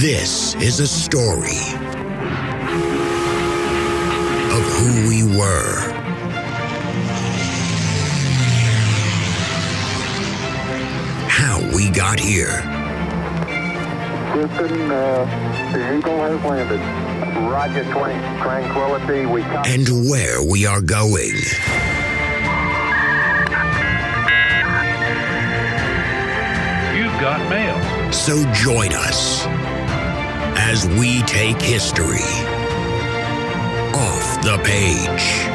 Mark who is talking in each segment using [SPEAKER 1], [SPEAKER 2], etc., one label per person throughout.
[SPEAKER 1] This is a story of who we were, how we got here.
[SPEAKER 2] Houston, the Eagle has landed. Roger, Tranquility.
[SPEAKER 1] And where we are going.
[SPEAKER 3] You've got mail.
[SPEAKER 1] So join us as we take history off the page.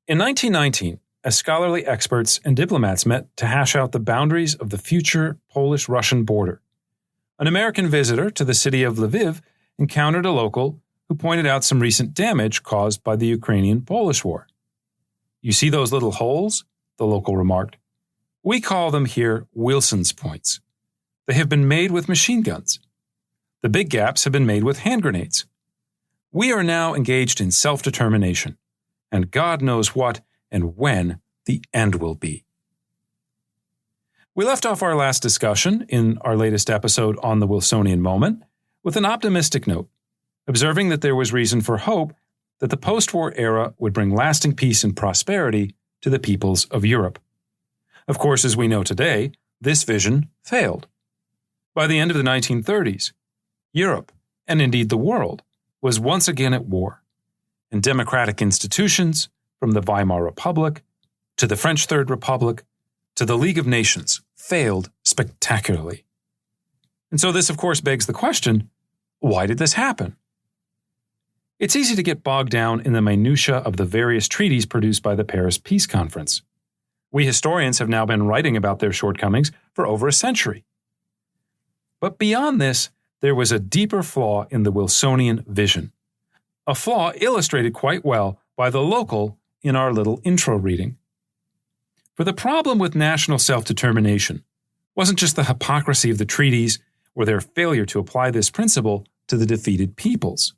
[SPEAKER 4] In 1919, as scholarly experts and diplomats met to hash out the boundaries of the future Polish-Russian border, an American visitor to the city of Lviv encountered a local who pointed out some recent damage caused by the Ukrainian-Polish War. "You see those little holes?" the local remarked. "We call them here Wilson's points. They have been made with machine guns. The big gaps have been made with hand grenades. We are now engaged in self-determination, and God knows what and when the end will be." We left off our last discussion in our latest episode on the Wilsonian moment with an optimistic note, observing that there was reason for hope that the post-war era would bring lasting peace and prosperity to the peoples of Europe. Of course, as we know today, this vision failed. By the end of the 1930s, Europe, and indeed the world, was once again at war, and democratic institutions, from the Weimar Republic to the French Third Republic to the League of Nations, failed spectacularly. And so this, of course, begs the question, why did this happen? It's easy to get bogged down in the minutiae of the various treaties produced by the Paris Peace Conference. We historians have now been writing about their shortcomings for over a century. But beyond this, there was a deeper flaw in the Wilsonian vision, a flaw illustrated quite well by the local in our little intro reading. For the problem with national self-determination wasn't just the hypocrisy of the treaties or their failure to apply this principle to the defeated peoples.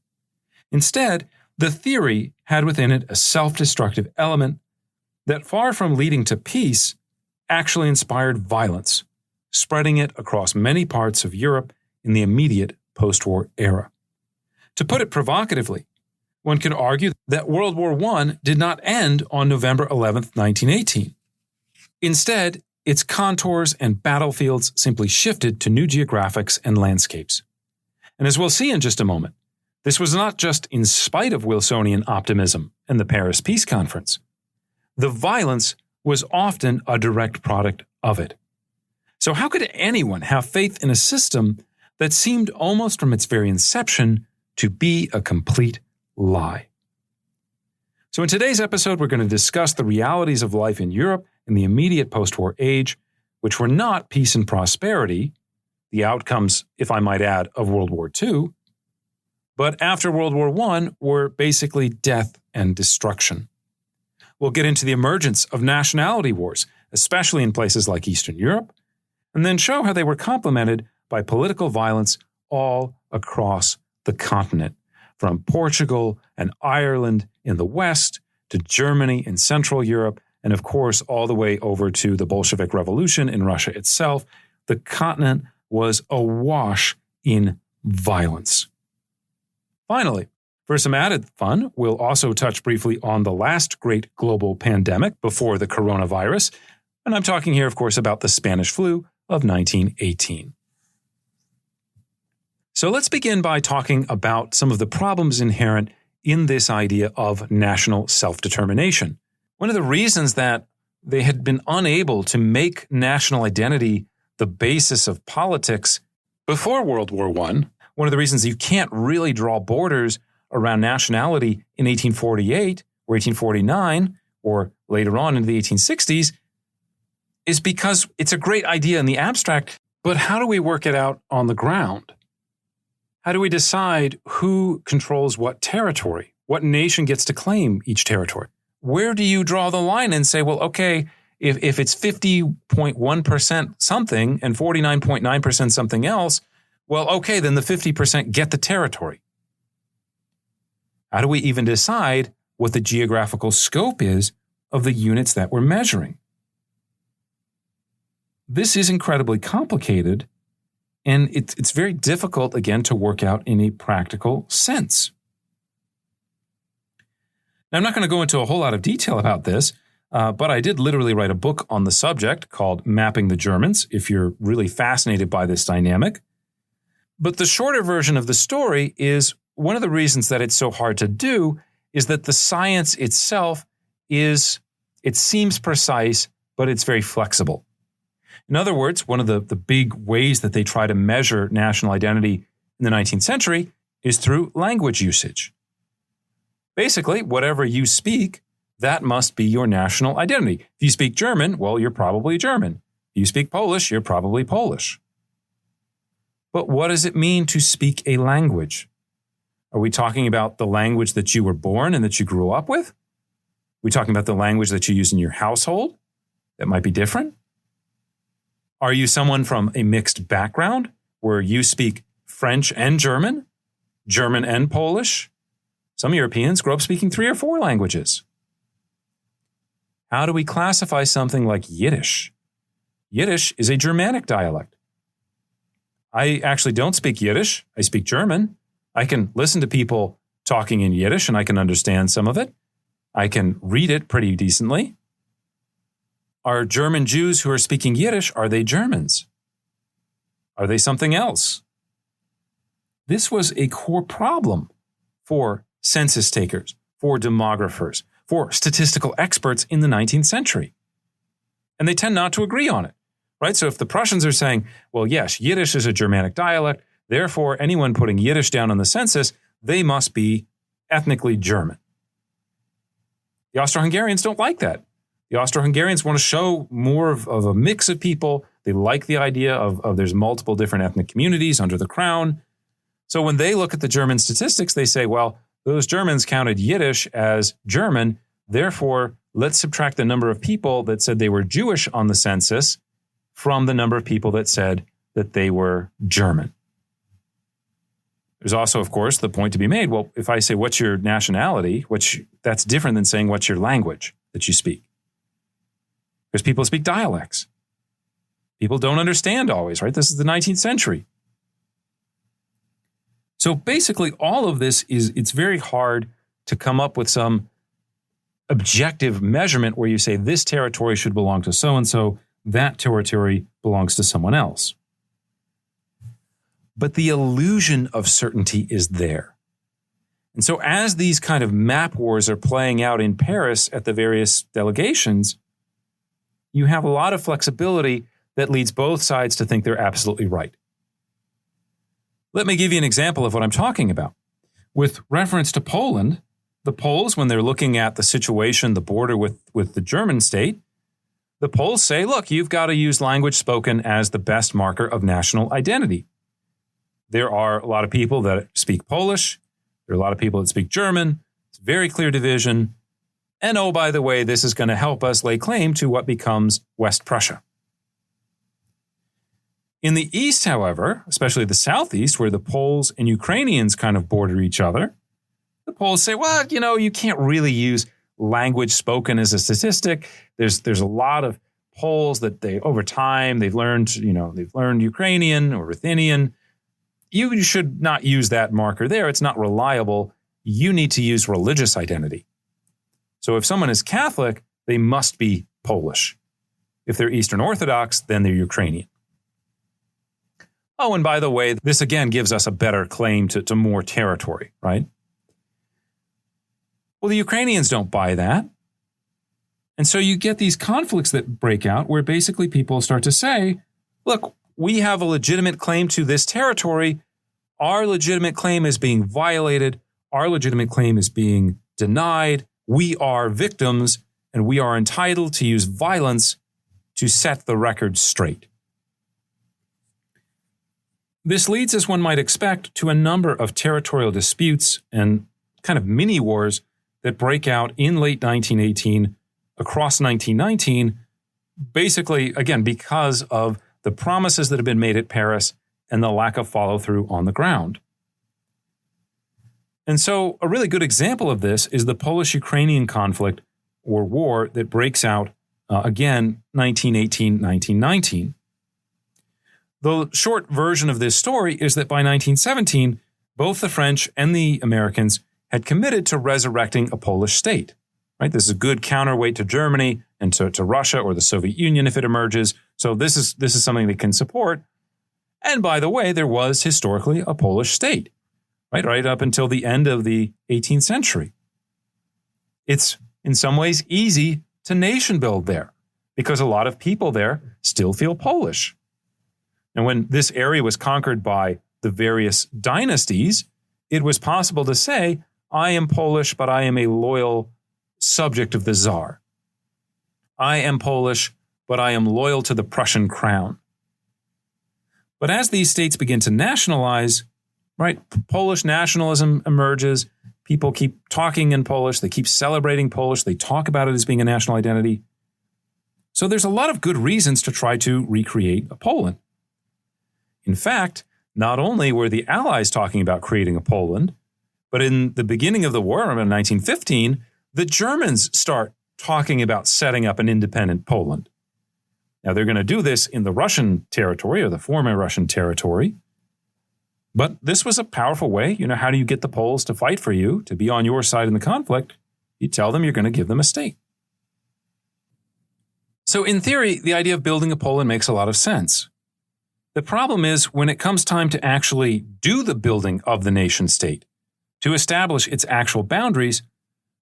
[SPEAKER 4] Instead, the theory had within it a self-destructive element that, far from leading to peace, actually inspired violence, spreading it across many parts of Europe in the immediate post-war era. To put it provocatively, one could argue that World War I did not end on November 11, 1918. Instead, its contours and battlefields simply shifted to new geographics and landscapes. And as we'll see in just a moment, this was not just in spite of Wilsonian optimism and the Paris Peace Conference. The violence was often a direct product of it. So how could anyone have faith in a system that seemed almost from its very inception to be a complete lie? So in today's episode, we're going to discuss the realities of life in Europe in the immediate post-war age, which were not peace and prosperity, the outcomes, if I might add, of World War II, but after World War I were basically death and destruction. We'll get into the emergence of nationality wars, especially in places like Eastern Europe, and then show how they were complemented by political violence all across the continent, from Portugal and Ireland in the West to Germany in Central Europe, and of course all the way over to the Bolshevik Revolution in Russia itself. The continent was awash in violence. Finally, for some added fun, we'll also touch briefly on the last great global pandemic before the coronavirus, and I'm talking here, of course, about the Spanish flu of 1918. So let's begin by talking about some of the problems inherent in this idea of national self-determination. One of the reasons that they had been unable to make national identity the basis of politics before World War I, one of the reasons you can't really draw borders around nationality in 1848 or 1849 or later on into the 1860s is because it's a great idea in the abstract, but how do we work it out on the ground? How do we decide who controls what territory? What nation gets to claim each territory? Where do you draw the line and say, well, okay, if it's 50.1% something and 49.9% something else, well, okay, then the 50% get the territory. How do we even decide what the geographical scope is of the units that we're measuring? this is incredibly complicated, and it's very difficult, again, to work out in a practical sense. Now, I'm not going to go into a whole lot of detail about this, but I did literally write a book on the subject called Mapping the Germans, if you're really fascinated by this dynamic. But the shorter version of the story is one of the reasons that it's so hard to do is that the science itself it seems precise, but it's very flexible. In other words, one of the big ways that they try to measure national identity in the 19th century is through language usage. Basically, whatever you speak, that must be your national identity. If you speak German, well, you're probably German. If you speak Polish, you're probably Polish. But what does it mean to speak a language? Are we talking about the language that you were born and that you grew up with? Are we talking about the language that you use in your household? That might be different. Are you someone from a mixed background where you speak French and German and Polish? Some Europeans grow up speaking 3 or 4 languages. How do we classify something like Yiddish? Yiddish is a Germanic dialect. I actually don't speak Yiddish. I speak German. I can listen to people talking in Yiddish and I can understand some of it. I can read it pretty decently. Are German Jews who are speaking Yiddish, are they Germans? Are they something else? This was a core problem for census takers, for demographers, for statistical experts in the 19th century. And they tend not to agree on it, right? So if the Prussians are saying, well, yes, Yiddish is a Germanic dialect, therefore anyone putting Yiddish down on the census, they must be ethnically German. The Austro-Hungarians don't like that. The Austro-Hungarians want to show more of a mix of people. They like the idea of there's multiple different ethnic communities under the crown. So when they look at the German statistics, they say, well, those Germans counted Yiddish as German. Therefore, let's subtract the number of people that said they were Jewish on the census from the number of people that said that they were German. There's also, of course, the point to be made. Well, if I say, what's your nationality, that's different than saying, what's your language that you speak? Because people speak dialects. People don't understand always, right? This is the 19th century. So basically, all of this it's very hard to come up with some objective measurement where you say this territory should belong to so-and-so, that territory belongs to someone else. But the illusion of certainty is there. And so as these kind of map wars are playing out in Paris at the various delegations, you have a lot of flexibility that leads both sides to think they're absolutely right. Let me give you an example of what I'm talking about. With reference to Poland, the Poles, when they're looking at the situation, the border with the German state, the Poles say, look, you've got to use language spoken as the best marker of national identity. There are a lot of people that speak Polish. There are a lot of people that speak German. It's a very clear division. And oh, by the way, this is going to help us lay claim to what becomes West Prussia. In the East, however, especially the Southeast, where the Poles and Ukrainians kind of border each other, the Poles say, well, you can't really use language spoken as a statistic. There's a lot of Poles that over time, they've learned Ukrainian or Ruthenian. You should not use that marker there. It's not reliable. You need to use religious identity. So if someone is Catholic, they must be Polish. If they're Eastern Orthodox, then they're Ukrainian. Oh, and by the way, this again gives us a better claim to more territory, right? Well, the Ukrainians don't buy that. And so you get these conflicts that break out where basically people start to say, look, we have a legitimate claim to this territory. Our legitimate claim is being violated. Our legitimate claim is being denied. We are victims, and we are entitled to use violence to set the record straight. This leads, as one might expect, to a number of territorial disputes and kind of mini wars that break out in late 1918 across 1919, basically, again, because of the promises that have been made at Paris and the lack of follow-through on the ground. And so a really good example of this is the Polish-Ukrainian conflict or war that breaks out Again, 1918, 1919. The short version of this story is that by 1917, both the French and the Americans had committed to resurrecting a Polish state. Right? This is a good counterweight to Germany and to Russia or the Soviet Union if it emerges. So this is something they can support. And by the way, there was historically a Polish state, right up until the end of the 18th century. It's in some ways easy to nation build there because a lot of people there still feel Polish. And when this area was conquered by the various dynasties, it was possible to say, I am Polish, but I am a loyal subject of the Tsar. I am Polish, but I am loyal to the Prussian crown. But as these states begin to nationalize, right, Polish nationalism emerges. People keep talking in Polish. They keep celebrating Polish. They talk about it as being a national identity. So there's a lot of good reasons to try to recreate a Poland. In fact, not only were the Allies talking about creating a Poland, but in the beginning of the war, around 1915, the Germans start talking about setting up an independent Poland. Now, they're going to do this in the Russian territory or the former Russian territory. But this was a powerful way. How do you get the Poles to fight for you, to be on your side in the conflict? You tell them you're going to give them a state. So in theory, the idea of building a Poland makes a lot of sense. The problem is when it comes time to actually do the building of the nation state, to establish its actual boundaries,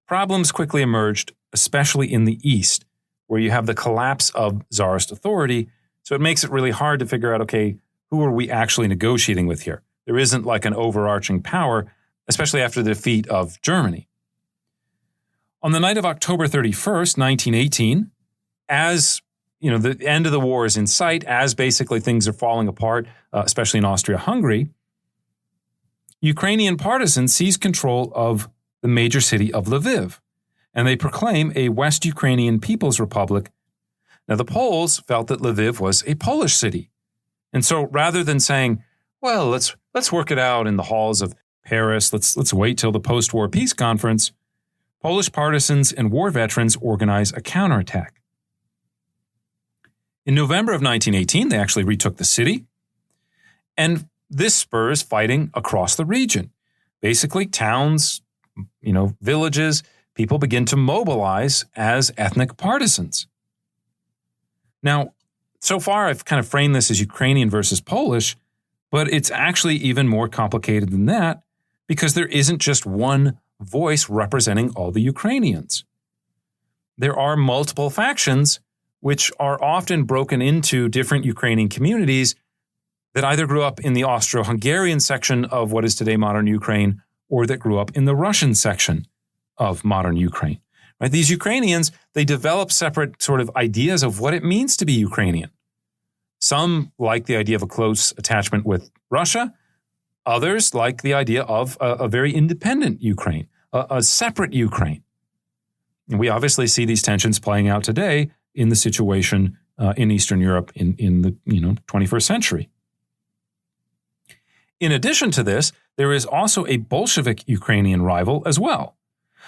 [SPEAKER 4] problems quickly emerged, especially in the East, where you have the collapse of Tsarist authority. So it makes it really hard to figure out, okay, who are we actually negotiating with here? There isn't like an overarching power, especially after the defeat of Germany. On the night of October 31st, 1918, as the end of the war is in sight, as basically things are falling apart, especially in Austria-Hungary, Ukrainian partisans seize control of the major city of Lviv, and they proclaim a West Ukrainian People's Republic. Now, the Poles felt that Lviv was a Polish city. And so rather than saying, well, let's work it out in the halls of Paris, let's wait till the post-war peace conference, Polish partisans and war veterans organize a counterattack. In November of 1918, they actually retook the city, and this spurs fighting across the region. Basically, towns, villages, people begin to mobilize as ethnic partisans. Now, so far, I've kind of framed this as Ukrainian versus Polish, but it's actually even more complicated than that because there isn't just one voice representing all the Ukrainians. There are multiple factions which are often broken into different Ukrainian communities that either grew up in the Austro-Hungarian section of what is today modern Ukraine or that grew up in the Russian section of modern Ukraine. Right? These Ukrainians, they develop separate sort of ideas of what it means to be Ukrainian. Some like the idea of a close attachment with Russia. Others like the idea of a very independent Ukraine, a separate Ukraine. And we obviously see these tensions playing out today in the situation in Eastern Europe in the 21st century. In addition to this, there is also a Bolshevik Ukrainian rival as well.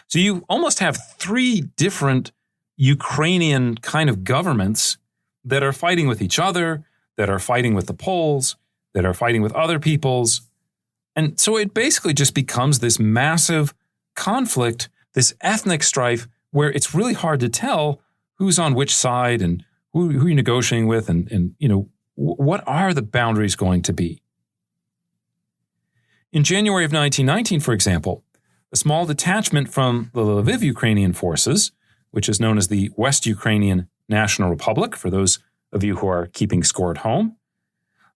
[SPEAKER 4] So you almost have three different Ukrainian kind of governments that are fighting with each other, that are fighting with the Poles, that are fighting with other peoples. And so it basically just becomes this massive conflict, this ethnic strife, where it's really hard to tell who's on which side and who you're negotiating with and what are the boundaries going to be. In January of 1919, for example, a small detachment from the Lviv Ukrainian forces, which is known as the West Ukrainian National Republic, for those of you who are keeping score at home,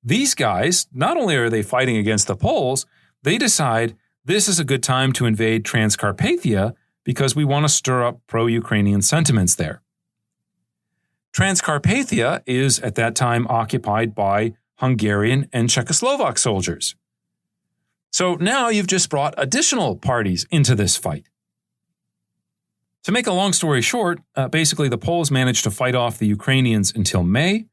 [SPEAKER 4] these guys, not only are they fighting against the Poles, they decide this is a good time to invade Transcarpathia because we want to stir up pro-Ukrainian sentiments there. Transcarpathia is at that time occupied by Hungarian and Czechoslovak soldiers. So now you've just brought additional parties into this fight. To make a long story short, basically the Poles managed to fight off the Ukrainians until May,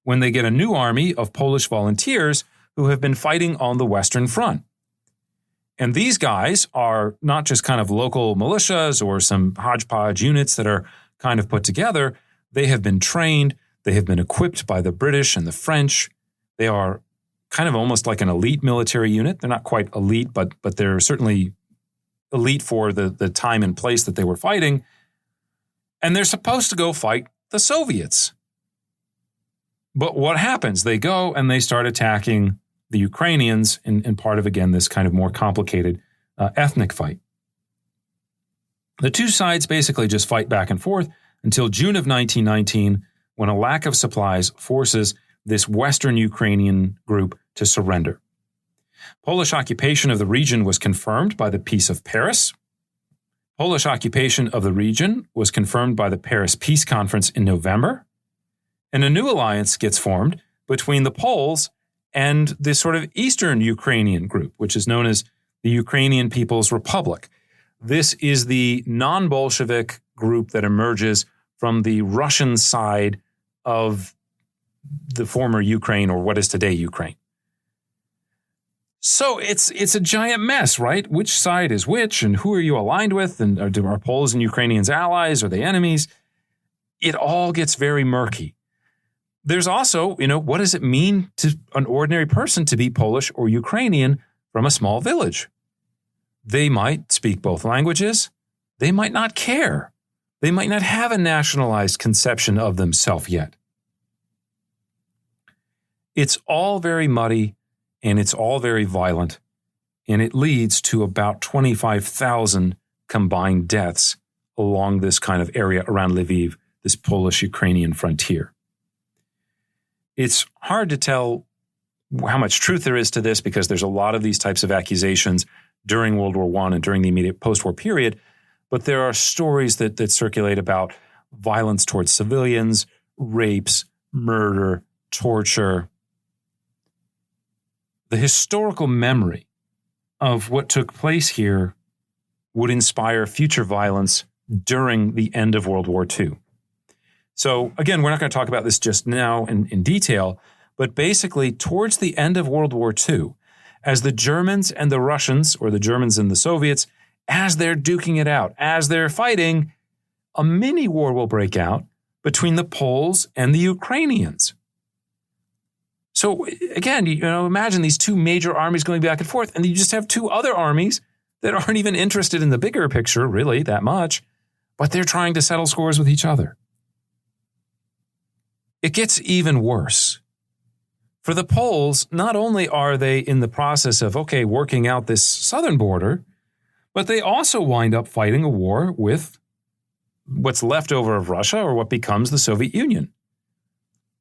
[SPEAKER 4] when they get a new army of Polish volunteers who have been fighting on the Western Front. And these guys are not just kind of local militias or some hodgepodge units that are kind of put together. They have been trained. They have been equipped by the British and the French. They are kind of almost like an elite military unit. They're not quite elite, but they're certainly elite for the time and place that they were fighting. And they're supposed to go fight the Soviets. But what happens? They go and they start attacking the Ukrainians in part of, again, this kind of more complicated ethnic fight. The two sides basically just fight back and forth until June of 1919, when a lack of supplies forces this Western Ukrainian group to surrender. Polish occupation of the region was confirmed by the Peace of Paris. Polish occupation of the region was confirmed by the Paris Peace Conference in November. And a new alliance gets formed between the Poles and this sort of Eastern Ukrainian group, which is known as the Ukrainian People's Republic. This is the non-Bolshevik group that emerges from the Russian side of the former Ukraine, or what is today Ukraine. So it's a giant mess, right? Which side is which, and who are you aligned with? And are Poles and Ukrainians allies? Are they enemies? It all gets very murky. There's also, what does it mean to an ordinary person to be Polish or Ukrainian from a small village? They might speak both languages. They might not care. They might not have a nationalized conception of themselves yet. It's all very muddy, and it's all very violent, and it leads to about 25,000 combined deaths along this kind of area around Lviv, this Polish-Ukrainian frontier. It's hard to tell how much truth there is to this because there's a lot of these types of accusations during World War I and during the immediate post-war period, but there are stories that circulate about violence towards civilians, rapes, murder, torture. The historical memory of what took place here would inspire future violence during the end of World War II. So again, we're not going to talk about this just now in detail, but basically towards the end of World War II, as the Germans and the Russians, or the Germans and the Soviets, as they're duking it out, as they're fighting, a mini war will break out between the Poles and the Ukrainians. So again, imagine these two major armies going back and forth, and you just have two other armies that aren't even interested in the bigger picture, really, that much, but they're trying to settle scores with each other. It gets even worse. For the Poles, not only are they in the process of, working out this southern border, but they also wind up fighting a war with what's left over of Russia, or what becomes the Soviet Union.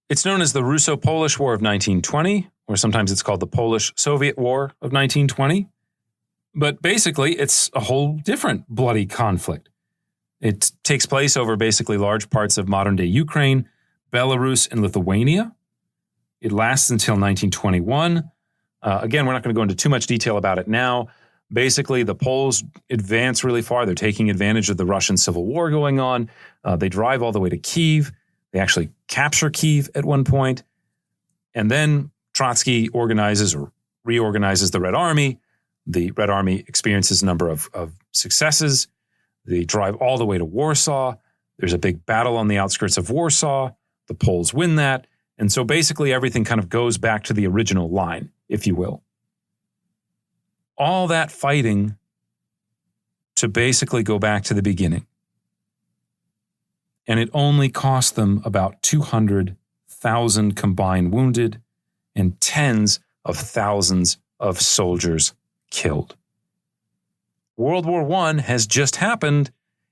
[SPEAKER 4] It's known as the Russo-Polish War of 1920, or sometimes it's called the Polish-Soviet War of 1920. But basically, it's a whole different bloody conflict. It takes place over basically large parts of modern-day Ukraine, Belarus, and Lithuania. It lasts until 1921. Again, we're not going to go into too much detail about it now. Basically, the Poles advance really far. They're taking advantage of the Russian Civil War going on. They drive all the way to Kyiv. They actually capture Kyiv at one point. And then Trotsky organizes or reorganizes the Red Army. The Red Army experiences a number of successes. They drive all the way to Warsaw. There's a big battle on the outskirts of Warsaw. The Poles win that. And so basically everything kind of goes back to the original line, if you will. All that fighting to basically go back to the beginning. And it only cost them about 200,000 combined wounded and tens of thousands of soldiers killed. World War I has just happened,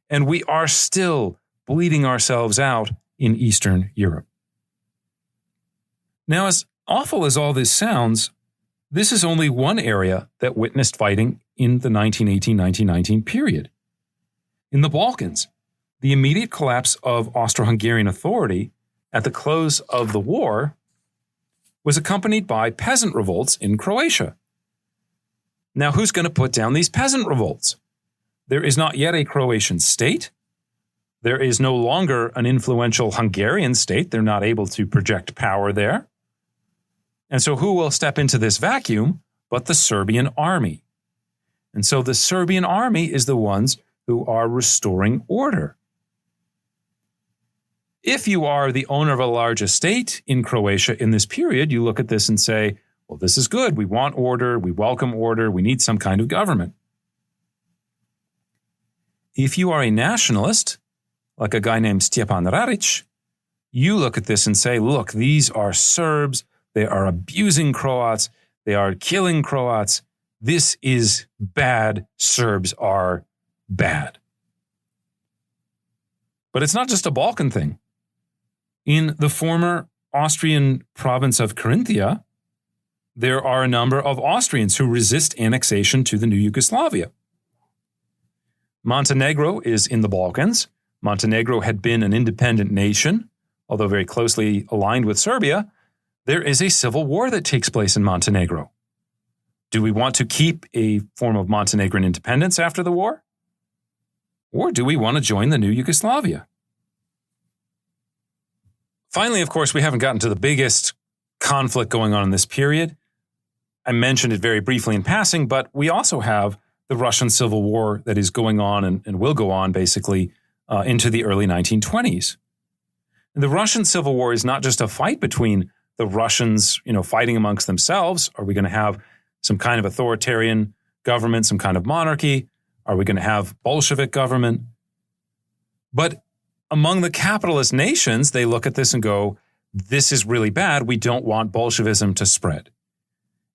[SPEAKER 4] and we are still bleeding ourselves out in Eastern Europe. Now, as awful as all this sounds, this is only one area that witnessed fighting in the 1918-1919 period. In the Balkans, the immediate collapse of Austro-Hungarian authority at the close of the war was accompanied by peasant revolts in Croatia. Now, who's going to put down these peasant revolts? There is not yet a Croatian state. There is no longer an influential Hungarian state. They're not able to project power there. And so who will step into this vacuum but the Serbian army? And so the Serbian army is the ones who are restoring order. If you are the owner of a large estate in Croatia in this period, you look at this and say, well, this is good. We want order. We welcome order. We need some kind of government. If you are a nationalist, like a guy named Stjepan Radic, you look at this and say, look, these are Serbs. They are abusing Croats. They are killing Croats. This is bad. Serbs are bad. But it's not just a Balkan thing. In the former Austrian province of Carinthia, there are a number of Austrians who resist annexation to the new Yugoslavia. Montenegro is in the Balkans. Montenegro had been an independent nation, although very closely aligned with Serbia. There is a civil war that takes place in Montenegro. Do we want to keep a form of Montenegrin independence after the war? Or do we want to join the new Yugoslavia? Finally, of course, we haven't gotten to the biggest conflict going on in this period. I mentioned it very briefly in passing, but we also have the Russian Civil War that is going on and will go on basically into the early 1920s. And the Russian Civil War is not just a fight between the Russians, fighting amongst themselves. Are we going to have some kind of authoritarian government, some kind of monarchy? Are we going to have Bolshevik government? But among the capitalist nations, they look at this and go, this is really bad. We don't want Bolshevism to spread.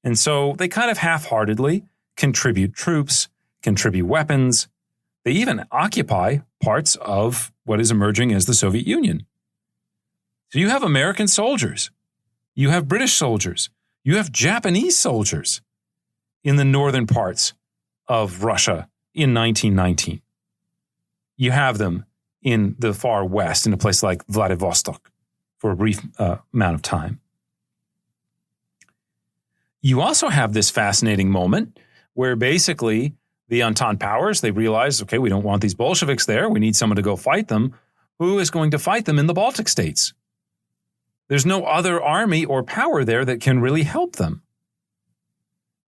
[SPEAKER 4] And so they kind of half-heartedly contribute troops, contribute weapons. They even occupy parts of what is emerging as the Soviet Union. So you have American soldiers, you have British soldiers, you have Japanese soldiers in the northern parts of Russia in 1919. You have them in the far west, in a place like Vladivostok, for a brief amount of time. You also have this fascinating moment where basically the Entente powers, they realize, okay, we don't want these Bolsheviks there. We need someone to go fight them. Who is going to fight them in the Baltic states? There's no other army or power there that can really help them.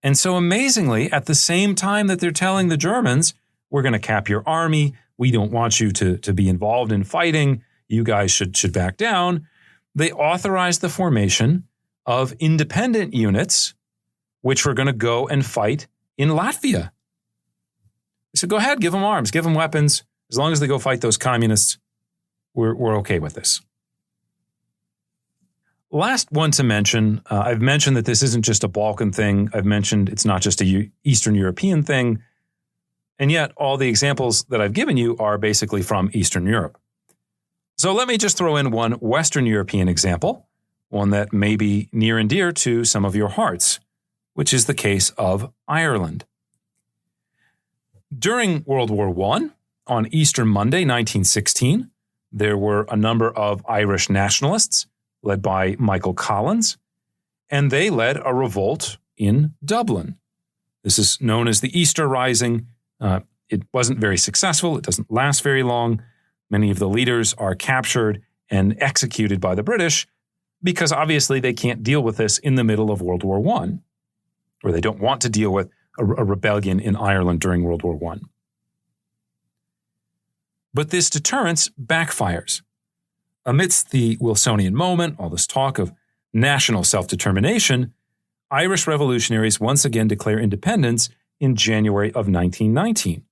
[SPEAKER 4] And so amazingly, at the same time that they're telling the Germans, we're going to cap your army, we don't want you to be involved in fighting, you guys should back down, they authorized the formation of independent units which were going to go and fight in Latvia. They said, go ahead, give them arms, give them weapons. As long as they go fight those communists, we're okay with this. Last one to mention, I've mentioned that this isn't just a Balkan thing. I've mentioned it's not just a Eastern European thing. And yet all the examples that I've given you are basically from Eastern Europe. So let me just throw in one Western European example, one that may be near and dear to some of your hearts, which is the case of Ireland. During World War I, on Easter Monday, 1916, there were a number of Irish nationalists led by Michael Collins, and they led a revolt in Dublin. This is known as the Easter Rising. It wasn't very successful. It doesn't last very long. Many of the leaders are captured and executed by the British because obviously they can't deal with this in the middle of World War I, or they don't want to deal with a rebellion in Ireland during World War I. But this deterrence backfires. Amidst the Wilsonian moment, all this talk of national self-determination, Irish revolutionaries once again declare independence in January of 1919.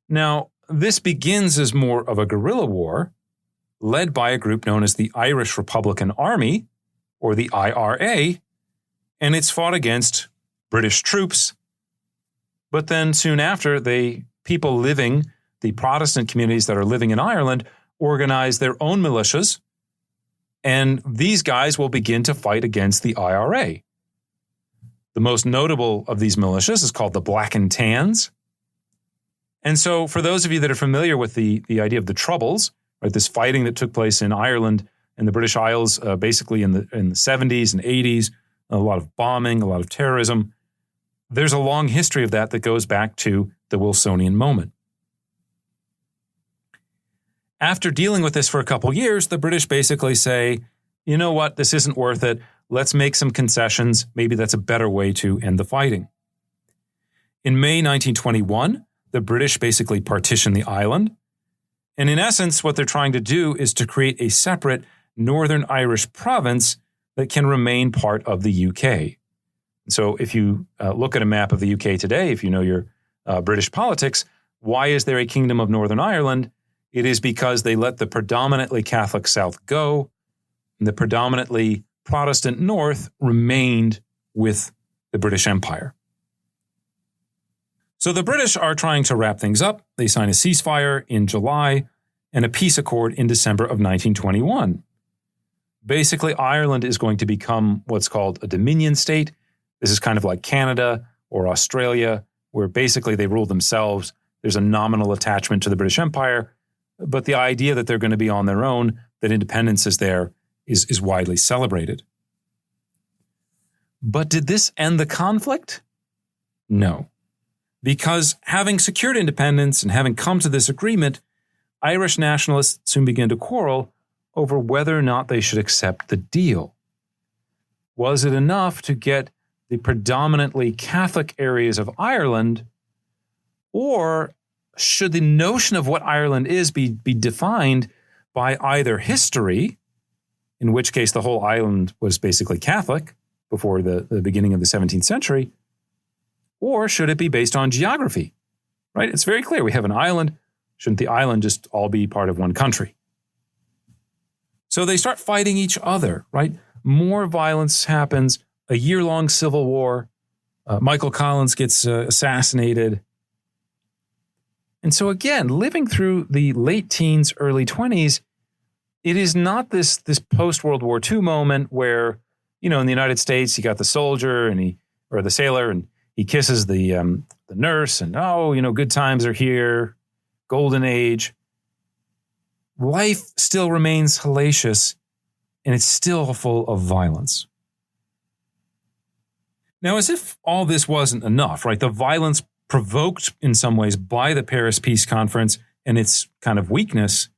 [SPEAKER 4] Now, this begins as more of a guerrilla war led by a group known as the Irish Republican Army, or the IRA, and it's fought against British troops. But then soon after, the Protestant communities that are living in Ireland organize their own militias, and these guys will begin to fight against the IRA. The most notable of these militias is called the Black and Tans. And so for those of you that are familiar with the idea of the Troubles, right, this fighting that took place in Ireland and the British Isles basically in the 70s and 80s, a lot of bombing, a lot of terrorism, there's a long history of that goes back to the Wilsonian moment. After dealing with this for a couple years, the British basically say, you know what, this isn't worth it. Let's make some concessions. Maybe that's a better way to end the fighting. In May 1921, the British basically partitioned the island, And in essence, what they're trying to do is to create a separate Northern Irish province that can remain part of the UK. So if you look at a map of the UK today, if you know your British politics, why is there a Kingdom of Northern Ireland? It is because they let the predominantly Catholic South go, and the predominantly Protestant North remained with the British Empire. So the British are trying to wrap things up. They sign a ceasefire in July and a peace accord in December of 1921. Basically, Ireland is going to become what's called a Dominion state. This is kind of like Canada or Australia, where basically they rule themselves. There's a nominal attachment to the British Empire, but the idea that they're going to be on their own, that independence is there, is widely celebrated. But did this end the conflict? No. Because having secured independence and having come to this agreement, Irish nationalists soon began to quarrel over whether or not they should accept the deal. Was it enough to get the predominantly Catholic areas of Ireland, or should the notion of what Ireland is be defined by either history, in which case the whole island was basically Catholic before the beginning of the 17th century, or should it be based on geography? Right? It's very clear. We have an island. Shouldn't the island just all be part of one country? So they start fighting each other, right? More violence happens, a year-long civil war. Michael Collins gets assassinated. And so again, living through the late teens, early 20s, it is not this post-World War II moment where, in the United States, you got the soldier or the sailor, and he kisses the nurse, and good times are here, golden age. Life still remains hellacious, and it's still full of violence. Now, as if all this wasn't enough, right? The violence provoked in some ways by the Paris Peace Conference and its kind of weakness,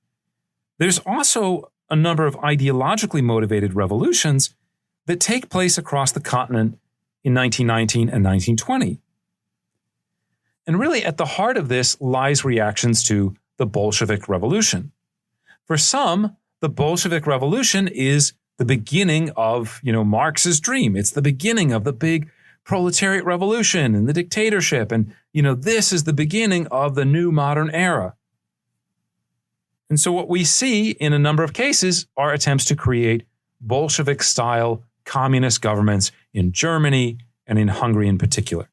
[SPEAKER 4] there's also a number of ideologically motivated revolutions that take place across the continent in 1919 and 1920. And really at the heart of this lies reactions to the Bolshevik Revolution. For some, the Bolshevik Revolution is the beginning of, Marx's dream. It's the beginning of the big proletariat revolution and the dictatorship. And, this is the beginning of the new modern era. And so what we see in a number of cases are attempts to create Bolshevik-style communist governments in Germany and in Hungary in particular.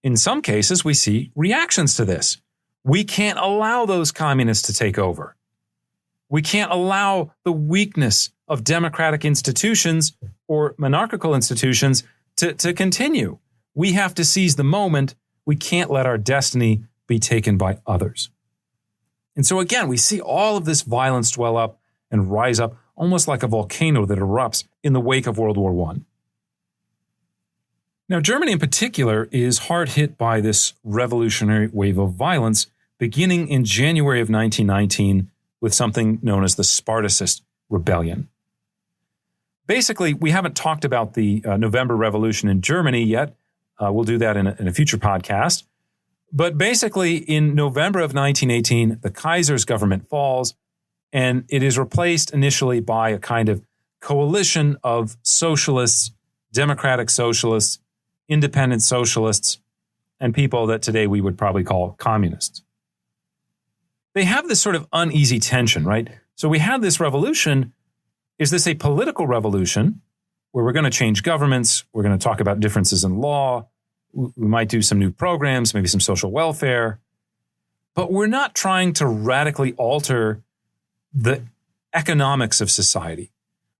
[SPEAKER 4] In some cases, we see reactions to this. We can't allow those communists to take over. We can't allow the weakness of democratic institutions or monarchical institutions to continue. We have to seize the moment. We can't let our destiny be taken by others. And so again, we see all of this violence swell up and rise up almost like a volcano that erupts in the wake of World War I. Now, Germany in particular is hard hit by this revolutionary wave of violence beginning in January of 1919 with something known as the Spartacist Rebellion. Basically, we haven't talked about the November Revolution in Germany yet. We'll do that in a future podcast. But basically, in November of 1918, the Kaiser's government falls, and it is replaced initially by a kind of coalition of socialists, democratic socialists, independent socialists, and people that today we would probably call communists. They have this sort of uneasy tension, right? So we have this revolution. Is this a political revolution where we're going to change governments? We're going to talk about differences in law. We might do some new programs, maybe some social welfare. But we're not trying to radically alter the economics of society.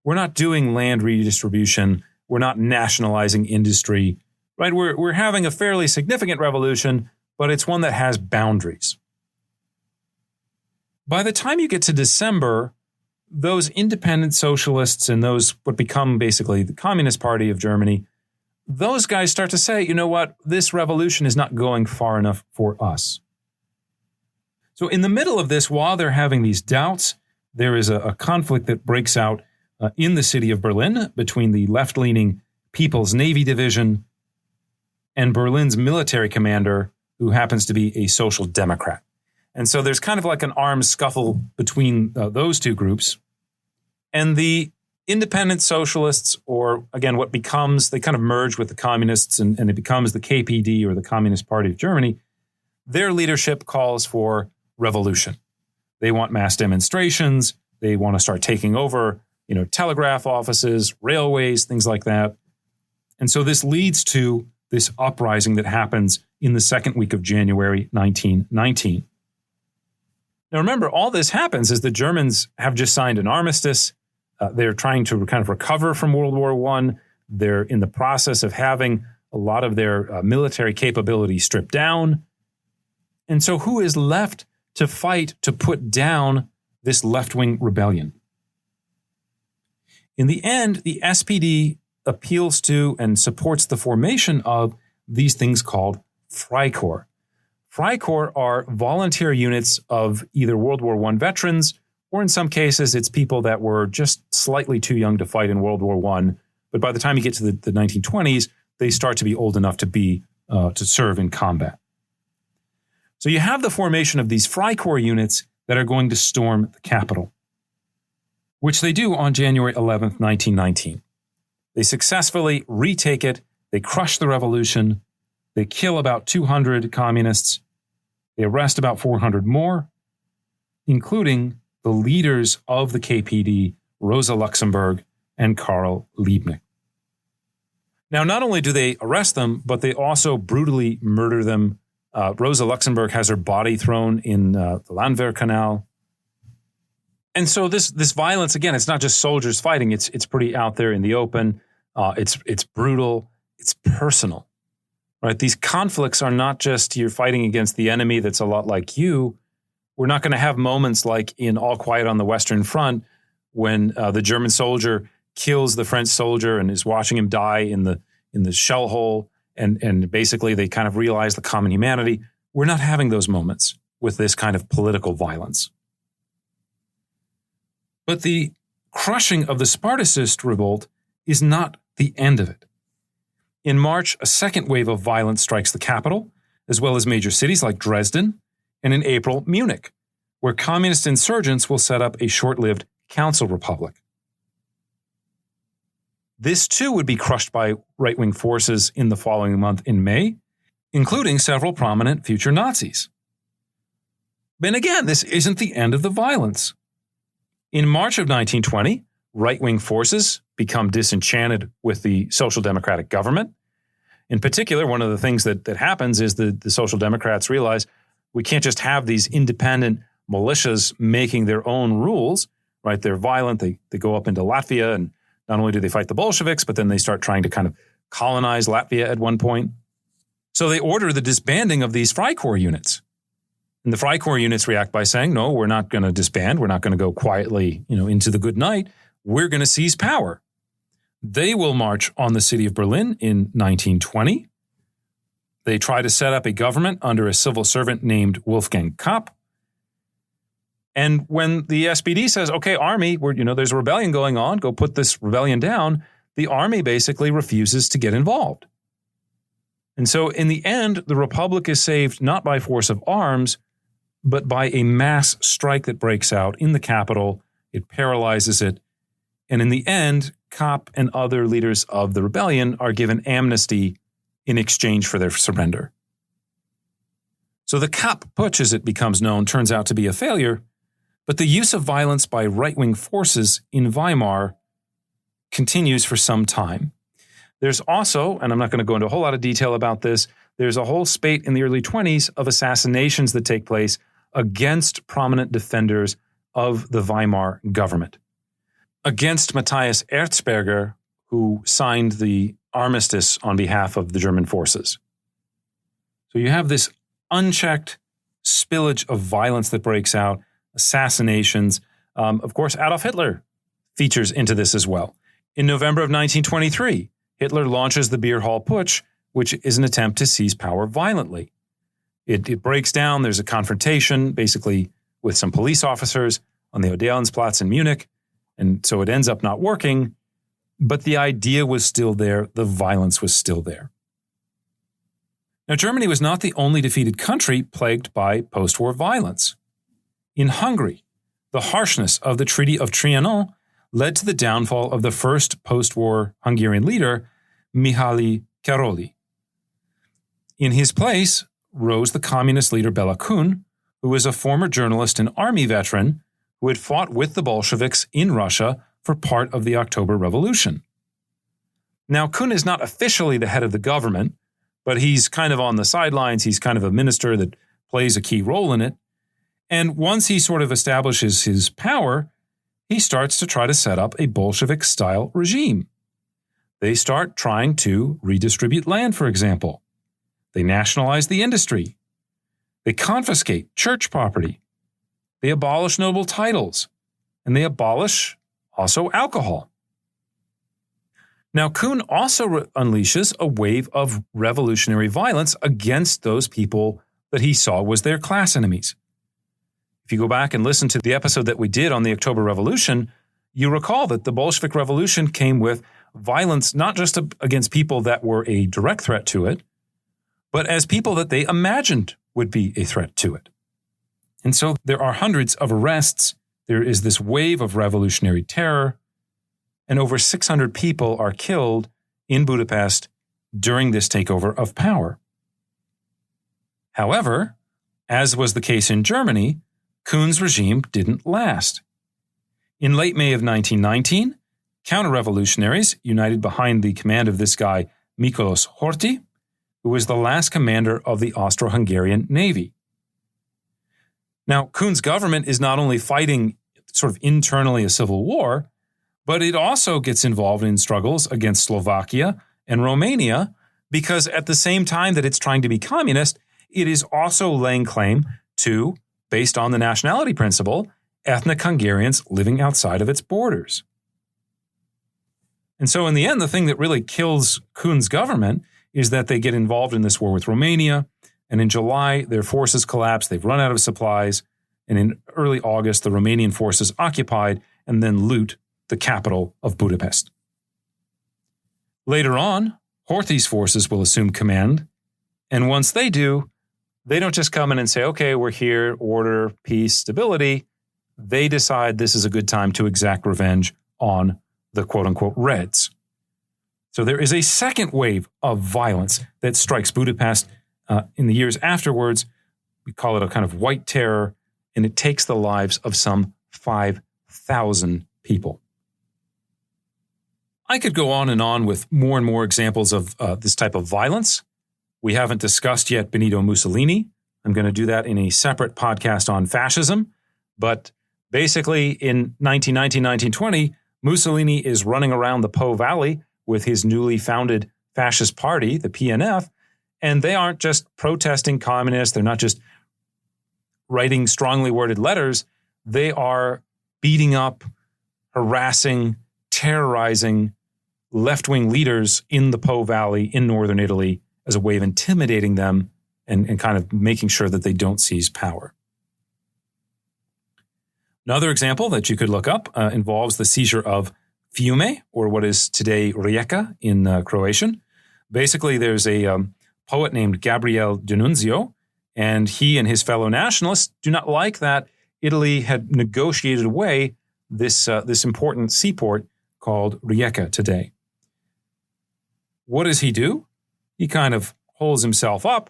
[SPEAKER 4] We're not doing land redistribution. We're not nationalizing industry, right? We're having a fairly significant revolution, but it's one that has boundaries. By the time you get to December, those independent socialists and those what become basically the Communist Party of Germany, those guys start to say, you know what, this revolution is not going far enough for us. So in the middle of this, while they're having these doubts, there is a conflict that breaks out in the city of Berlin between the left-leaning People's Navy Division and Berlin's military commander, who happens to be a social democrat. And so there's kind of like an armed scuffle between those two groups. And the independent socialists, or again, what becomes, they kind of merge with the communists and it becomes the KPD, or the Communist Party of Germany. Their leadership calls for revolution. They want mass demonstrations. They want to start taking over, telegraph offices, railways, things like that. And so this leads to this uprising that happens in the second week of January 1919. Now remember, all this happens as the Germans have just signed an armistice. They're trying to kind of recover from World War I. They're in the process of having a lot of their military capability stripped down. And so who is left to fight to put down this left-wing rebellion? In the end, the SPD appeals to and supports the formation of these things called Freikorps. Freikorps are volunteer units of either World War I veterans, or in some cases, it's people that were just slightly too young to fight in World War I. But by the time you get to the 1920s, they start to be old enough to serve in combat. So you have the formation of these Freikorps units that are going to storm the capital, which they do on January 11th, 1919. They successfully retake it. They crush the revolution. They kill about 200 communists. They arrest about 400 more, including the leaders of the KPD, Rosa Luxemburg and Karl Liebknecht. Now, not only do they arrest them, but they also brutally murder them. Rosa Luxemburg has her body thrown in the Landwehr Canal. And so this violence, again, it's not just soldiers fighting. It's pretty out there in the open. It's brutal. It's personal, right? These conflicts are not just you're fighting against the enemy that's a lot like you. We're not going to have moments like in All Quiet on the Western Front when the German soldier kills the French soldier and is watching him die in the shell hole. And basically they kind of realize the common humanity. We're not having those moments with this kind of political violence. But the crushing of the Spartacist revolt is not the end of it. In March, a second wave of violence strikes the capital, as well as major cities like Dresden, and in April, Munich, where communist insurgents will set up a short-lived council republic. This too would be crushed by right-wing forces in the following month in May, including several prominent future Nazis. But again, this isn't the end of the violence. In March of 1920, right-wing forces become disenchanted with the Social Democratic government. In particular, one of the things that happens is the Social Democrats realize we can't just have these independent militias making their own rules, right? They're violent. They go up into Latvia, and not only do they fight the Bolsheviks, but then they start trying to kind of colonize Latvia at one point. So they order the disbanding of these Freikorps units. And the Freikorps units react by saying, no, we're not going to disband. We're not going to go quietly, into the good night. We're going to seize power. They will march on the city of Berlin in 1920. They try to set up a government under a civil servant named Wolfgang Kapp. And when the SPD says, okay, army, there's a rebellion going on, go put this rebellion down, the army basically refuses to get involved. And so in the end, the republic is saved not by force of arms, but by a mass strike that breaks out in the capital. It paralyzes it. And in the end, Kapp and other leaders of the rebellion are given amnesty in exchange for their surrender. So the Kapp Putsch, as it becomes known, turns out to be a failure, but the use of violence by right-wing forces in Weimar continues for some time. There's also, and I'm not going to go into a whole lot of detail about this, there's a whole spate in the early 1920s of assassinations that take place against prominent defenders of the Weimar government. Against Matthias Erzberger, who signed the armistice on behalf of the German forces. So you have this unchecked spillage of violence that breaks out, assassinations. Of course, Adolf Hitler features into this as well. In November of 1923, Hitler launches the Beer Hall Putsch, which is an attempt to seize power violently. It breaks down. There's a confrontation, basically, with some police officers on the Odeonsplatz in Munich. And so it ends up not working. But the idea was still there. The violence was still there. Now, Germany was not the only defeated country plagued by post-war violence. In Hungary, the harshness of the Treaty of Trianon led to the downfall of the first post-war Hungarian leader, Mihály Károly. In his place rose the communist leader Bela Kun, who was a former journalist and army veteran who had fought with the Bolsheviks in Russia for part of the October Revolution. Now, Kun is not officially the head of the government, but he's kind of on the sidelines. He's kind of a minister that plays a key role in it. And once he sort of establishes his power, he starts to try to set up a Bolshevik-style regime. They start trying to redistribute land, for example. They nationalize the industry. They confiscate church property. They abolish noble titles. And they abolish also alcohol. Now, Kun also unleashes a wave of revolutionary violence against those people that he saw was their class enemies. If you go back and listen to the episode that we did on the October Revolution, you recall that the Bolshevik Revolution came with violence not just against people that were a direct threat to it, but as people that they imagined would be a threat to it. And so there are hundreds of arrests. There is this wave of revolutionary terror, and over 600 people are killed in Budapest during this takeover of power. However, as was the case in Germany, Kun's regime didn't last. In late May of 1919, counter-revolutionaries united behind the command of this guy, Miklos Horthy, who was the last commander of the Austro-Hungarian Navy. Now, Kun's government is not only fighting sort of internally a civil war, but it also gets involved in struggles against Slovakia and Romania because at the same time that it's trying to be communist, it is also laying claim to, based on the nationality principle, ethnic Hungarians living outside of its borders. And so in the end, the thing that really kills Kun's government is that they get involved in this war with Romania, and in July, their forces collapse, they've run out of supplies, and in early August, the Romanian forces occupied and then loot the capital of Budapest. Later on, Horthy's forces will assume command, and once they do, they don't just come in and say, okay, we're here, order, peace, stability. They decide this is a good time to exact revenge on the quote-unquote Reds. So there is a second wave of violence that strikes Budapest in the years afterwards. We call it a kind of white terror, and it takes the lives of some 5,000 people. I could go on and on with more and more examples of this type of violence. We haven't discussed yet Benito Mussolini. I'm going to do that in a separate podcast on fascism. But basically, in 1919-1920, Mussolini is running around the Po Valley with his newly founded fascist party, the PNF, and they aren't just protesting communists. They're not just writing strongly worded letters. They are beating up, harassing, terrorizing left-wing leaders in the Po Valley in northern Italy as a way of intimidating them and kind of making sure that they don't seize power. Another example that you could look up involves the seizure of Fiume, or what is today Rijeka in Croatian. Basically, there's a poet named Gabriele D'Annunzio, and he and his fellow nationalists do not like that Italy had negotiated away this important seaport called Rijeka today. What does he do? He kind of holds himself up.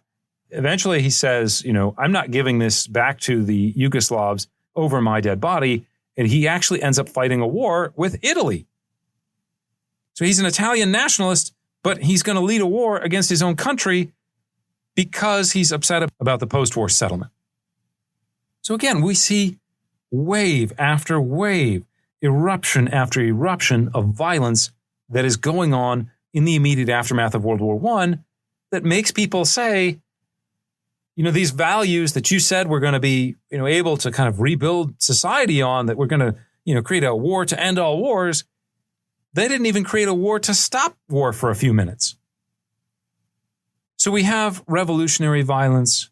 [SPEAKER 4] Eventually, he says, I'm not giving this back to the Yugoslavs over my dead body. And he actually ends up fighting a war with Italy. So he's an Italian nationalist, but he's going to lead a war against his own country because he's upset about the post-war settlement. So again, we see wave after wave, eruption after eruption of violence that is going on in the immediate aftermath of World War I that makes people say, these values that you said we're going to be, able to kind of rebuild society on, that we're going to, create a war to end all wars. They didn't even create a war to stop war for a few minutes. So we have revolutionary violence.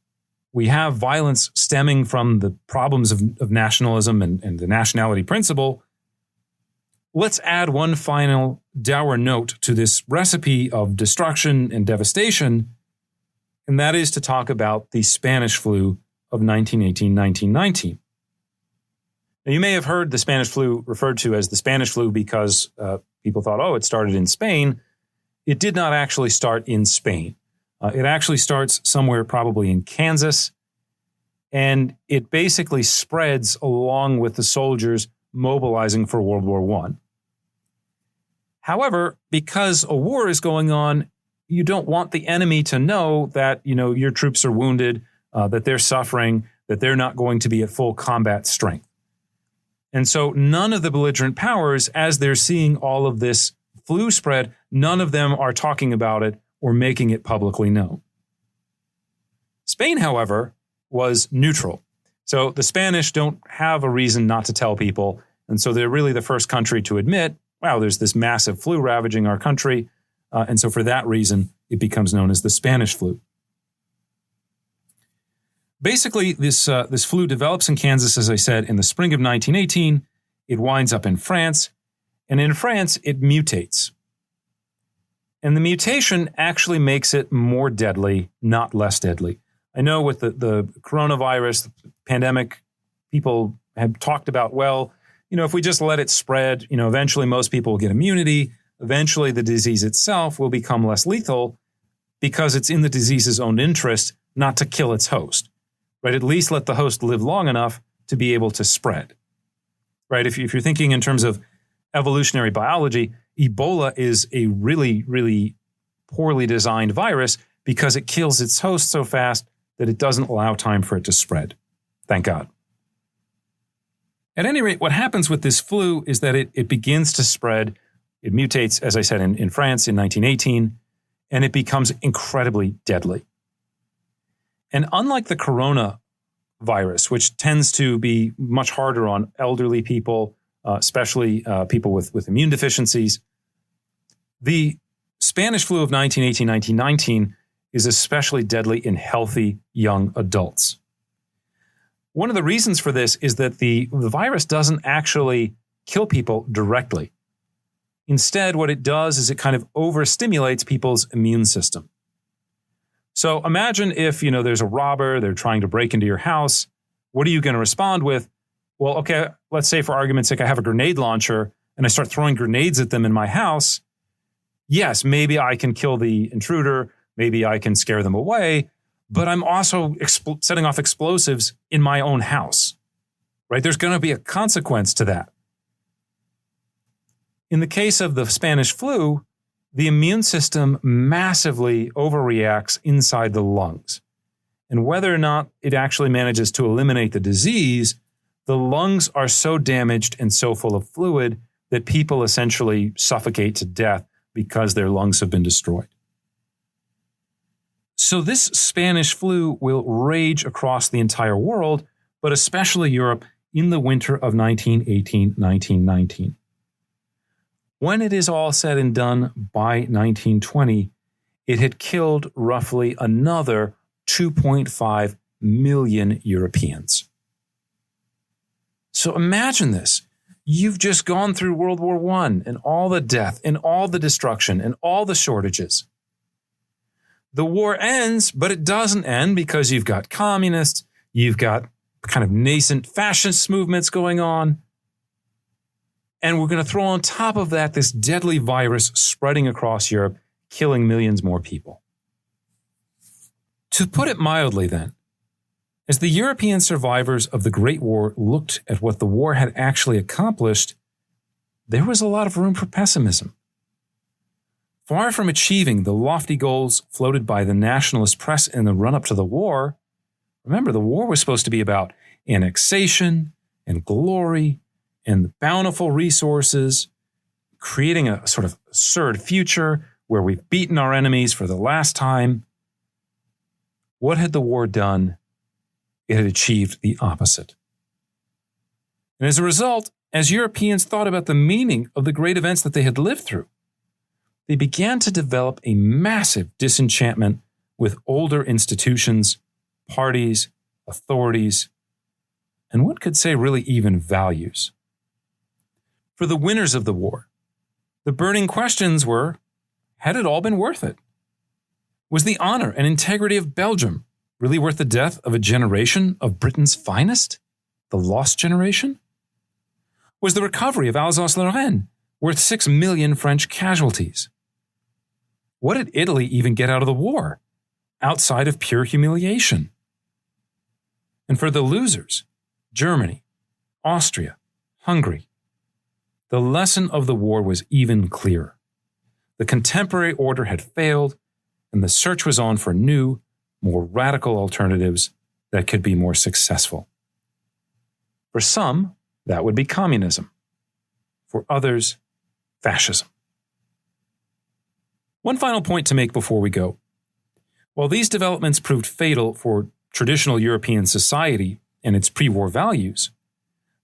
[SPEAKER 4] We have violence stemming from the problems of nationalism and the nationality principle. Let's add one final dour note to this recipe of destruction and devastation, and that is to talk about the Spanish flu of 1918-1919. Now, you may have heard the Spanish flu referred to as the Spanish flu because people thought, oh, it started in Spain. It did not actually start in Spain. It actually starts somewhere probably in Kansas, and it basically spreads along with the soldiers mobilizing for World War I. However, because a war is going on, you don't want the enemy to know that, your troops are wounded, that they're suffering, that they're not going to be at full combat strength. And so none of the belligerent powers, as they're seeing all of this flu spread, none of them are talking about it or making it publicly known. Spain, however, was neutral. So the Spanish don't have a reason not to tell people. And so they're really the first country to admit, wow, there's this massive flu ravaging our country. And so for that reason, it becomes known as the Spanish flu. Basically, this flu develops in Kansas, as I said, in the spring of 1918. It winds up in France. And in France, it mutates. And the mutation actually makes it more deadly, not less deadly. I know with the coronavirus the pandemic, people have talked about, well, if we just let it spread, eventually most people will get immunity. Eventually the disease itself will become less lethal because it's in the disease's own interest not to kill its host, right? At least let the host live long enough to be able to spread, right? If you're thinking in terms of evolutionary biology, Ebola is a really, really poorly designed virus because it kills its host so fast that it doesn't allow time for it to spread. Thank God. At any rate, what happens with this flu is that it begins to spread. It mutates, as I said, in France in 1918, and it becomes incredibly deadly. And unlike the coronavirus, which tends to be much harder on elderly people, especially people with immune deficiencies, the Spanish flu of 1918-1919 is especially deadly in healthy young adults. One of the reasons for this is that the virus doesn't actually kill people directly. Instead, what it does is it kind of overstimulates people's immune system. So imagine if, there's a robber, they're trying to break into your house. What are you going to respond with? Well, okay, let's say for argument's sake, I have a grenade launcher and I start throwing grenades at them in my house. Yes, maybe I can kill the intruder. Maybe I can scare them away. But I'm also setting off explosives in my own house, right? There's going to be a consequence to that. In the case of the Spanish flu, the immune system massively overreacts inside the lungs. And whether or not it actually manages to eliminate the disease, the lungs are so damaged and so full of fluid that people essentially suffocate to death because their lungs have been destroyed. So this Spanish flu will rage across the entire world, but especially Europe in the winter of 1918-1919. When it is all said and done by 1920, it had killed roughly another 2.5 million Europeans. So imagine this. You've just gone through World War I and all the death and all the destruction and all the shortages. The war ends, but it doesn't end because you've got communists, you've got kind of nascent fascist movements going on. And we're going to throw on top of that this deadly virus spreading across Europe, killing millions more people. To put it mildly then, as the European survivors of the Great War looked at what the war had actually accomplished, there was a lot of room for pessimism. Far from achieving the lofty goals floated by the nationalist press in the run-up to the war, remember, the war was supposed to be about annexation and glory and the bountiful resources, creating a sort of absurd future where we've beaten our enemies for the last time. What had the war done? It had achieved the opposite. And as a result, as Europeans thought about the meaning of the great events that they had lived through, they began to develop a massive disenchantment with older institutions, parties, authorities, and one could say really even values. For the winners of the war, the burning questions were, had it all been worth it? Was the honor and integrity of Belgium really worth the death of a generation of Britain's finest? The lost generation? Was the recovery of Alsace-Lorraine worth 6 million French casualties? What did Italy even get out of the war, outside of pure humiliation? And for the losers, Germany, Austria, Hungary, the lesson of the war was even clearer. The contemporary order had failed, and the search was on for new, more radical alternatives that could be more successful. For some, that would be communism. For others, fascism. One final point to make before we go. While these developments proved fatal for traditional European society and its pre-war values,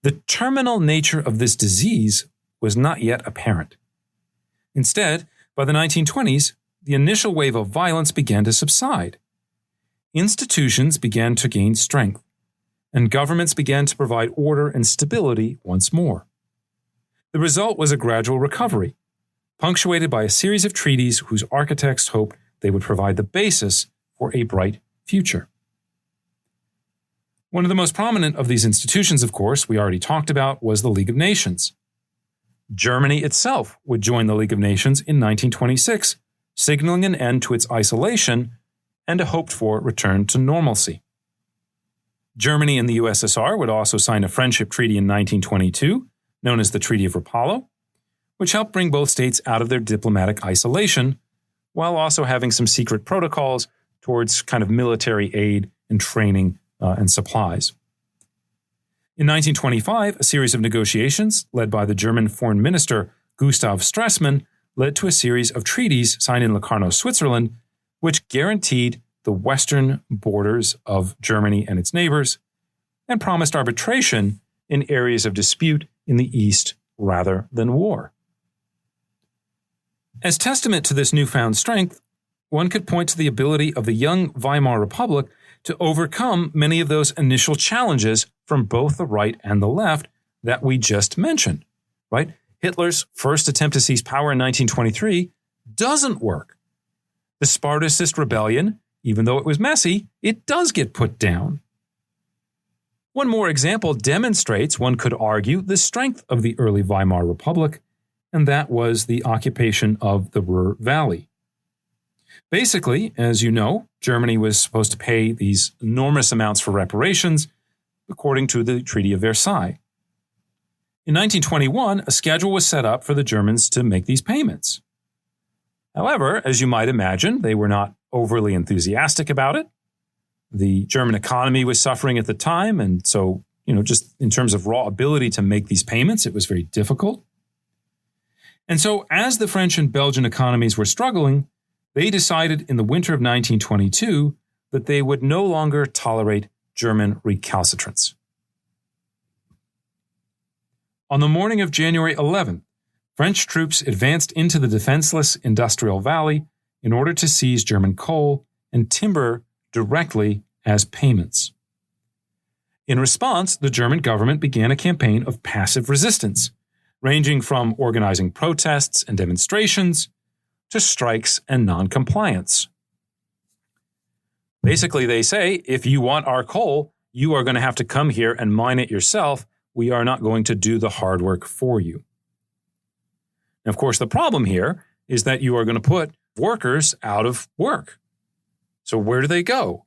[SPEAKER 4] the terminal nature of this disease was not yet apparent. Instead, by the 1920s, the initial wave of violence began to subside. Institutions began to gain strength, and governments began to provide order and stability once more. The result was a gradual recovery, punctuated by a series of treaties whose architects hoped they would provide the basis for a bright future. One of the most prominent of these institutions, of course, we already talked about, was the League of Nations. Germany itself would join the League of Nations in 1926, signaling an end to its isolation and a hoped-for return to normalcy. Germany and the USSR would also sign a friendship treaty in 1922, known as the Treaty of Rapallo, which helped bring both states out of their diplomatic isolation, while also having some secret protocols towards kind of military aid and training and supplies. In 1925, a series of negotiations led by the German Foreign Minister Gustav Stresemann led to a series of treaties signed in Locarno, Switzerland, which guaranteed the western borders of Germany and its neighbors and promised arbitration in areas of dispute in the east rather than war. As testament to this newfound strength, one could point to the ability of the young Weimar Republic to overcome many of those initial challenges from both the right and the left that we just mentioned, right? Hitler's first attempt to seize power in 1923 doesn't work. The Spartacist rebellion, even though it was messy, it does get put down. One more example demonstrates, one could argue, the strength of the early Weimar Republic, and that was the occupation of the Ruhr Valley. Basically, as you know, Germany was supposed to pay these enormous amounts for reparations, according to the Treaty of Versailles. In 1921, a schedule was set up for the Germans to make these payments. However, as you might imagine, they were not overly enthusiastic about it. The German economy was suffering at the time, and so, just in terms of raw ability to make these payments, it was very difficult. And so, as the French and Belgian economies were struggling, they decided in the winter of 1922 that they would no longer tolerate German recalcitrance. On the morning of January 11th, French troops advanced into the defenseless industrial valley in order to seize German coal and timber directly as payments. In response, the German government began a campaign of passive resistance, ranging from organizing protests and demonstrations to strikes and non-compliance. Basically, they say, if you want our coal, you are going to have to come here and mine it yourself. We are not going to do the hard work for you. And of course, the problem here is that you are going to put workers out of work. So where do they go?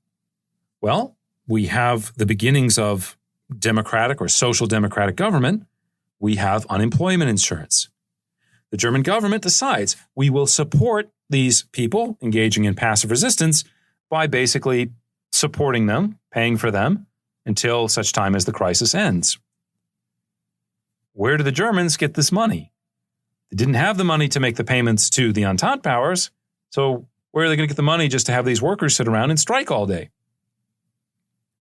[SPEAKER 4] Well, we have the beginnings of democratic or social democratic government. We have unemployment insurance. The German government decides we will support these people engaging in passive resistance by basically supporting them, paying for them, until such time as the crisis ends. Where do the Germans get this money? They didn't have the money to make the payments to the Entente powers, so where are they going to get the money just to have these workers sit around and strike all day?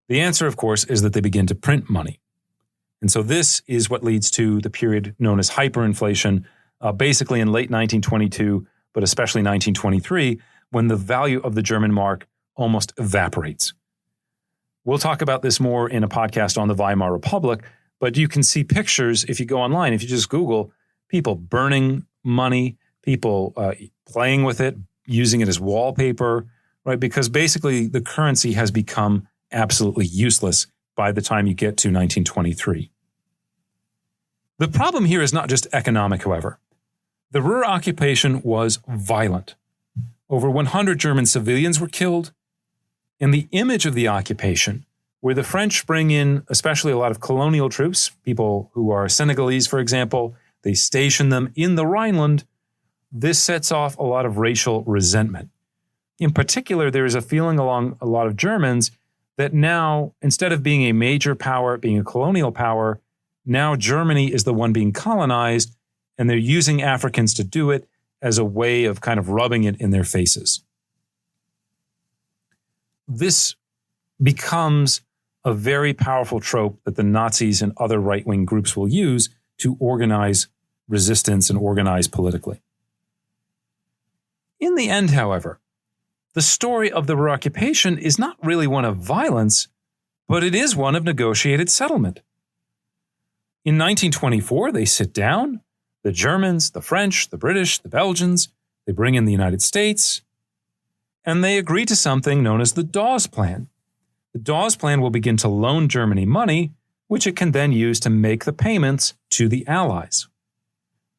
[SPEAKER 4] The answer, of course, is that they begin to print money. And so this is what leads to the period known as hyperinflation, basically in late 1922, but especially 1923, when the value of the German mark almost evaporates. We'll talk about this more in a podcast on the Weimar Republic, but you can see pictures if you go online, if you just Google, people burning money, people playing with it, using it as wallpaper, right? Because basically the currency has become absolutely useless by the time you get to 1923. The problem here is not just economic, however. The Ruhr occupation was violent. Over 100 German civilians were killed, and the image of the occupation, where the French bring in especially a lot of colonial troops, people who are Senegalese, for example, they station them in the Rhineland, this sets off a lot of racial resentment. In particular, there is a feeling along a lot of Germans that now, instead of being a major power, being a colonial power, now Germany is the one being colonized, and they're using Africans to do it as a way of kind of rubbing it in their faces. This becomes a very powerful trope that the Nazis and other right-wing groups will use to organize resistance and organize politically. In the end, however, the story of the Ruhr occupation is not really one of violence, but it is one of negotiated settlement. In 1924, they sit down, the Germans, the French, the British, the Belgians, they bring in the United States, and they agree to something known as the Dawes Plan. The Dawes Plan will begin to loan Germany money, which it can then use to make the payments to the Allies.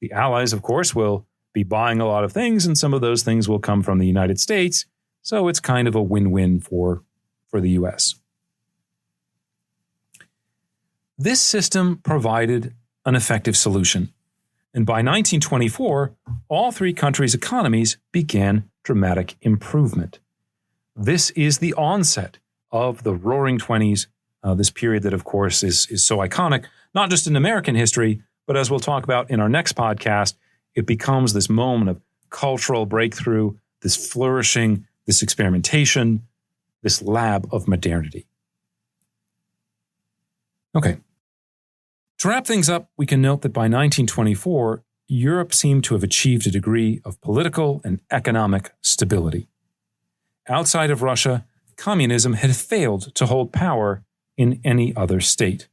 [SPEAKER 4] The Allies, of course, will be buying a lot of things, and some of those things will come from the United States, so it's kind of a win-win for the U.S. This system provided an effective solution, and by 1924, all three countries' economies began dramatic improvement. This is the onset of the Roaring Twenties, this period that, of course, is so iconic, not just in American history, but as we'll talk about in our next podcast, it becomes this moment of cultural breakthrough, this flourishing, this experimentation, this lab of modernity. Okay. To wrap things up, we can note that by 1924, Europe seemed to have achieved a degree of political and economic stability. Outside of Russia, communism had failed to hold power in any other state.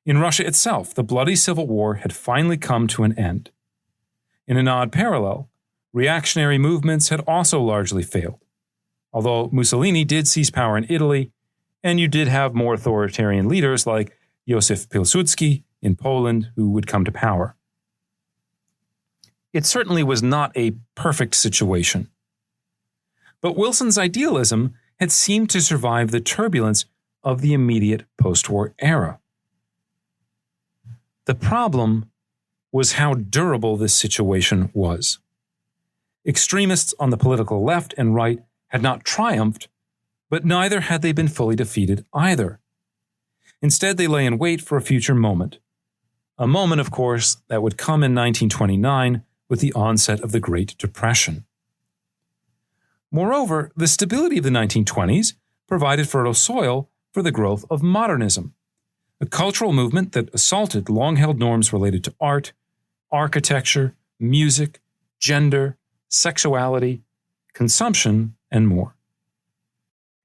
[SPEAKER 4] In Russia itself, the bloody civil war had finally come to an end. In an odd parallel, reactionary movements had also largely failed, although Mussolini did seize power in Italy, and you did have more authoritarian leaders like Józef Pilsudski in Poland who would come to power. It certainly was not a perfect situation. But Wilson's idealism had seemed to survive the turbulence of the immediate post-war era. The problem was how durable this situation was. Extremists on the political left and right had not triumphed, but neither had they been fully defeated either. Instead, they lay in wait for a future moment. A moment, of course, that would come in 1929 with the onset of the Great Depression. Moreover, the stability of the 1920s provided fertile soil for the growth of modernism, a cultural movement that assaulted long-held norms related to art, architecture, music, gender, sexuality, consumption, and more.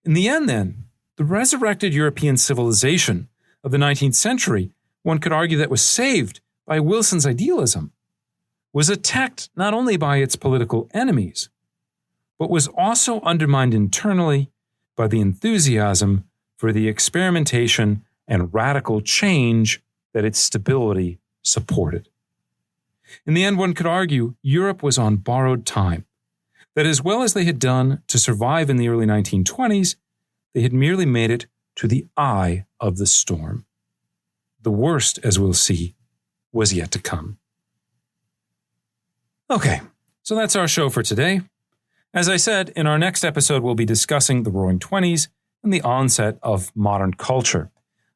[SPEAKER 4] In the end, then, the resurrected European civilization of the 19th century, one could argue that was saved by Wilson's idealism, was attacked not only by its political enemies, but was also undermined internally by the enthusiasm for the experimentation and radical change that its stability supported. In the end, one could argue Europe was on borrowed time, that as well as they had done to survive in the early 1920s, they had merely made it to the eye of the storm. The worst, as we'll see, was yet to come. Okay, so that's our show for today. As I said, in our next episode, we'll be discussing the Roaring Twenties and the onset of modern culture.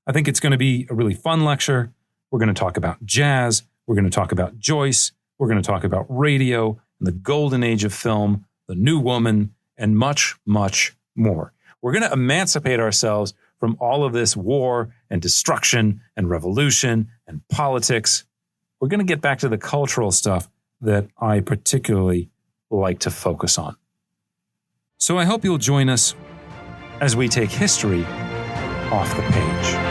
[SPEAKER 4] I think it's going to be a really fun lecture. We're going to talk about jazz. We're going to talk about Joyce. We're going to talk about radio and the golden age of film, the new woman, and much, much more. We're going to emancipate ourselves from all of this war and destruction and revolution and politics. We're going to get back to the cultural stuff that I particularly like to focus on. So I hope you'll join us as we take history off the page.